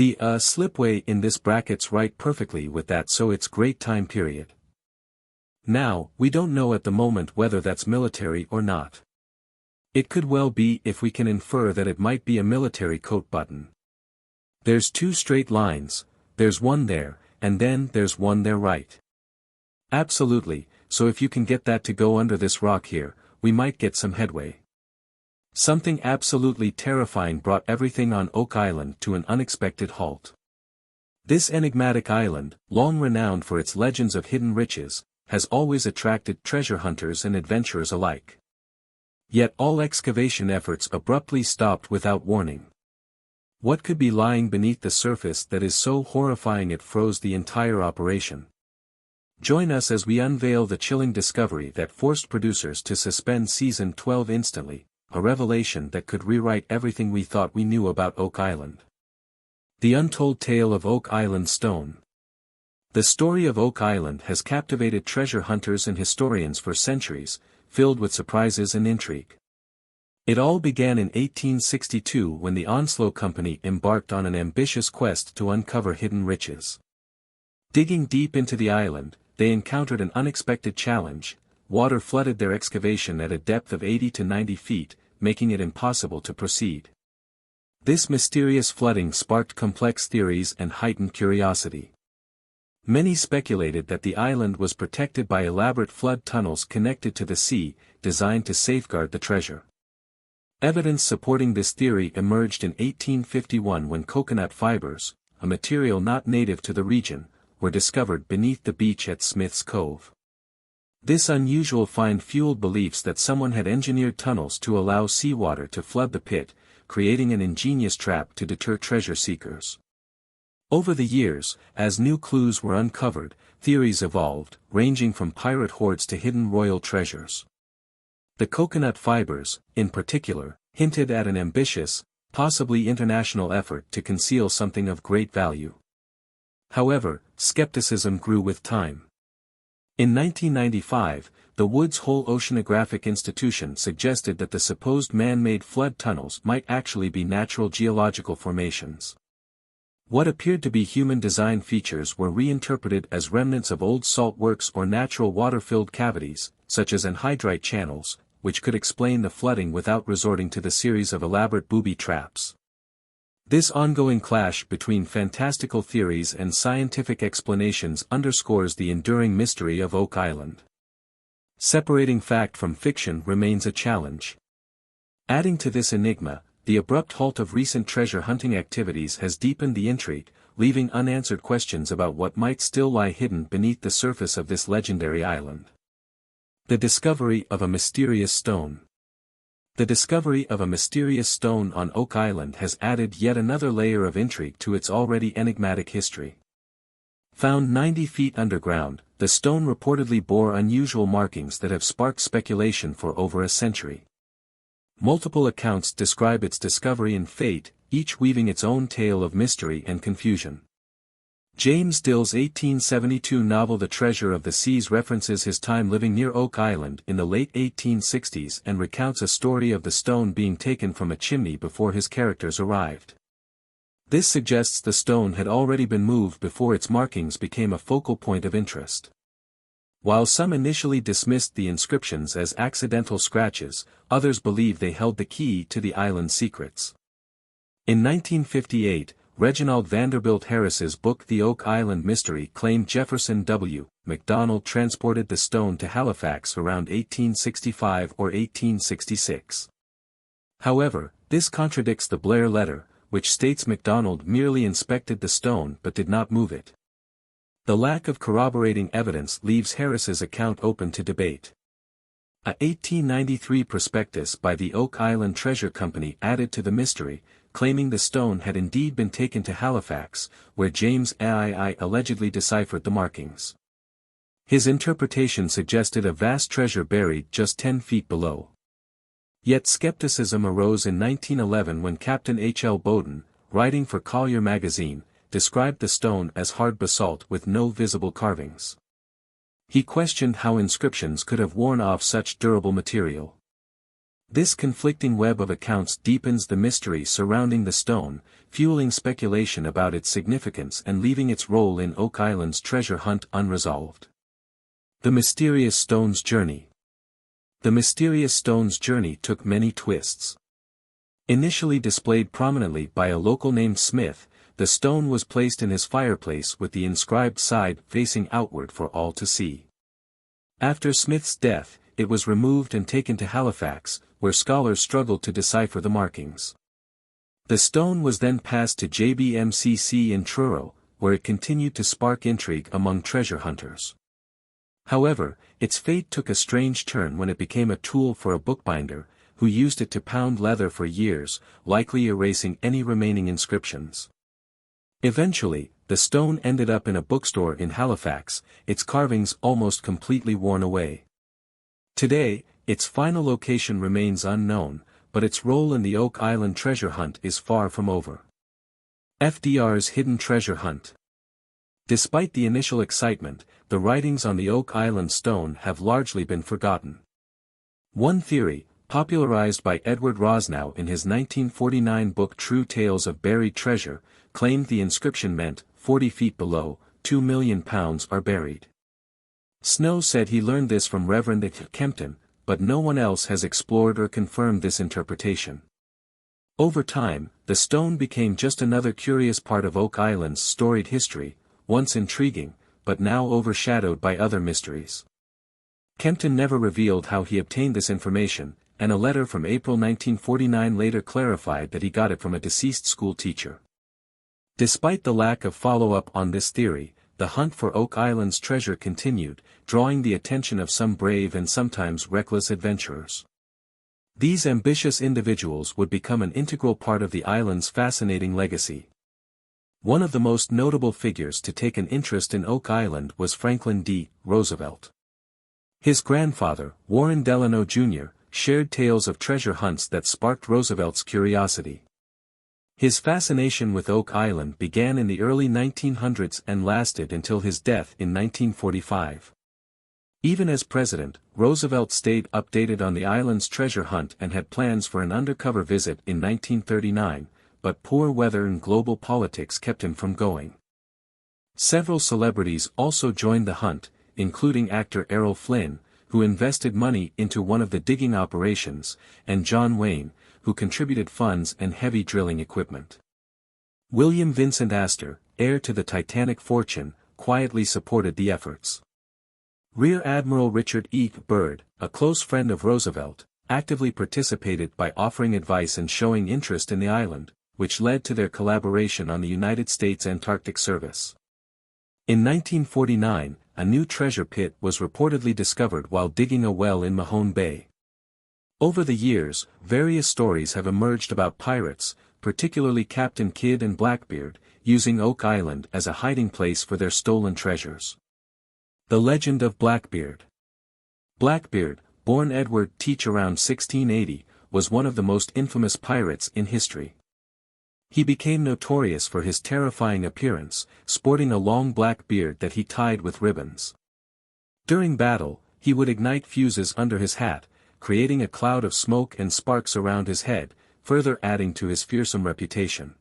The slipway in this brackets right perfectly with that, so it's great time period. Now, we don't know at the moment whether that's military or not. It could well be if we can infer that it might be a military coat button. There's two straight lines, there's one there, and then there's one there, right? Absolutely, so if you can get that to go under this rock here, we might get some headway. Something absolutely terrifying brought everything on Oak Island to an unexpected halt. This enigmatic island, long renowned for its legends of hidden riches, has always attracted treasure hunters and adventurers alike. Yet all excavation efforts abruptly stopped without warning. What could be lying beneath the surface that is so horrifying it froze the entire operation? Join us as we unveil the chilling discovery that forced producers to suspend Season 12 instantly, a revelation that could rewrite everything we thought we knew about Oak Island. The Untold Tale of Oak Island Stone. The story of Oak Island has captivated treasure hunters and historians for centuries, filled with surprises and intrigue. It all began in 1862 when the Onslow Company embarked on an ambitious quest to uncover hidden riches. Digging deep into the island, they encountered an unexpected challenge. Water flooded their excavation at a depth of 80 to 90 feet, making it impossible to proceed. This mysterious flooding sparked complex theories and heightened curiosity. Many speculated that the island was protected by elaborate flood tunnels connected to the sea, designed to safeguard the treasure. Evidence supporting this theory emerged in 1851 when coconut fibers, a material not native to the region, were discovered beneath the beach at Smith's Cove. This unusual find fueled beliefs that someone had engineered tunnels to allow seawater to flood the pit, creating an ingenious trap to deter treasure seekers. Over the years, as new clues were uncovered, theories evolved, ranging from pirate hoards to hidden royal treasures. The coconut fibers, in particular, hinted at an ambitious, possibly international effort to conceal something of great value. However, skepticism grew with time. In 1995, the Woods Hole Oceanographic Institution suggested that the supposed man-made flood tunnels might actually be natural geological formations. What appeared to be human design features were reinterpreted as remnants of old salt works or natural water-filled cavities, such as anhydrite channels, which could explain the flooding without resorting to the series of elaborate booby traps. This ongoing clash between fantastical theories and scientific explanations underscores the enduring mystery of Oak Island. Separating fact from fiction remains a challenge. Adding to this enigma, the abrupt halt of recent treasure hunting activities has deepened the intrigue, leaving unanswered questions about what might still lie hidden beneath the surface of this legendary island. The discovery of a mysterious stone. The discovery of a mysterious stone on Oak Island has added yet another layer of intrigue to its already enigmatic history. Found 90 feet underground, the stone reportedly bore unusual markings that have sparked speculation for over a century. Multiple accounts describe its discovery and fate, each weaving its own tale of mystery and confusion. James Dill's 1872 novel The Treasure of the Seas references his time living near Oak Island in the late 1860s and recounts a story of the stone being taken from a chimney before his characters arrived. This suggests the stone had already been moved before its markings became a focal point of interest. While some initially dismissed the inscriptions as accidental scratches, others believe they held the key to the island's secrets. In 1958, Reginald Vanderbilt Harris's book The Oak Island Mystery claimed Jefferson W. McDonald transported the stone to Halifax around 1865 or 1866. However, this contradicts the Blair letter, which states McDonald merely inspected the stone but did not move it. The lack of corroborating evidence leaves Harris's account open to debate. A 1893 prospectus by the Oak Island Treasure Company added to the mystery, claiming the stone had indeed been taken to Halifax, where James III allegedly deciphered the markings. His interpretation suggested a vast treasure buried just 10 feet below. Yet skepticism arose in 1911 when Captain H. L. Bowden, writing for Collier magazine, described the stone as hard basalt with no visible carvings. He questioned how inscriptions could have worn off such durable material. This conflicting web of accounts deepens the mystery surrounding the stone, fueling speculation about its significance and leaving its role in Oak Island's treasure hunt unresolved. The Mysterious Stone's Journey. The Mysterious Stone's journey took many twists. Initially displayed prominently by a local named Smith, the stone was placed in his fireplace with the inscribed side facing outward for all to see. After Smith's death, it was removed and taken to Halifax, where scholars struggled to decipher the markings. The stone was then passed to JBMCC in Truro, where it continued to spark intrigue among treasure hunters. However, its fate took a strange turn when it became a tool for a bookbinder, who used it to pound leather for years, likely erasing any remaining inscriptions. Eventually, the stone ended up in a bookstore in Halifax, its carvings almost completely worn away. Today, its final location remains unknown, but its role in the Oak Island treasure hunt is far from over. FDR's Hidden Treasure Hunt. Despite the initial excitement, the writings on the Oak Island stone have largely been forgotten. One theory, popularized by Edward Rosnow in his 1949 book True Tales of Buried Treasure, claimed the inscription meant, 40 feet below, £2 million are buried. Snow said he learned this from Reverend Kempton, but no one else has explored or confirmed this interpretation. Over time, the stone became just another curious part of Oak Island's storied history, once intriguing, but now overshadowed by other mysteries. Kempton never revealed how he obtained this information, and a letter from April 1949 later clarified that he got it from a deceased school teacher. Despite the lack of follow-up on this theory, the hunt for Oak Island's treasure continued, drawing the attention of some brave and sometimes reckless adventurers. These ambitious individuals would become an integral part of the island's fascinating legacy. One of the most notable figures to take an interest in Oak Island was Franklin D. Roosevelt. His grandfather, Warren Delano Jr., shared tales of treasure hunts that sparked Roosevelt's curiosity. His fascination with Oak Island began in the early 1900s and lasted until his death in 1945. Even as president, Roosevelt stayed updated on the island's treasure hunt and had plans for an undercover visit in 1939, but poor weather and global politics kept him from going. Several celebrities also joined the hunt, including actor Errol Flynn, who invested money into one of the digging operations, and John Wayne, who contributed funds and heavy drilling equipment. William Vincent Astor, heir to the Titanic fortune, quietly supported the efforts. Rear Admiral Richard E. Byrd, a close friend of Roosevelt, actively participated by offering advice and showing interest in the island, which led to their collaboration on the United States Antarctic Service. In 1949, a new treasure pit was reportedly discovered while digging a well in Mahone Bay. Over the years, various stories have emerged about pirates, particularly Captain Kidd and Blackbeard, using Oak Island as a hiding place for their stolen treasures. The Legend of Blackbeard. Blackbeard, born Edward Teach around 1680, was one of the most infamous pirates in history. He became notorious for his terrifying appearance, sporting a long black beard that he tied with ribbons. During battle, he would ignite fuses under his hat, creating a cloud of smoke and sparks around his head, further adding to his fearsome reputation.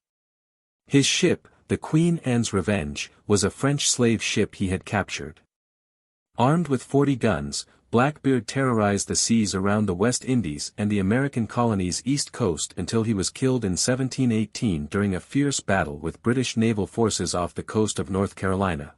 His ship, the Queen Anne's Revenge, was a French slave ship he had captured. Armed with 40 guns, Blackbeard terrorized the seas around the West Indies and the American colony's east coast until he was killed in 1718 during a fierce battle with British naval forces off the coast of North Carolina.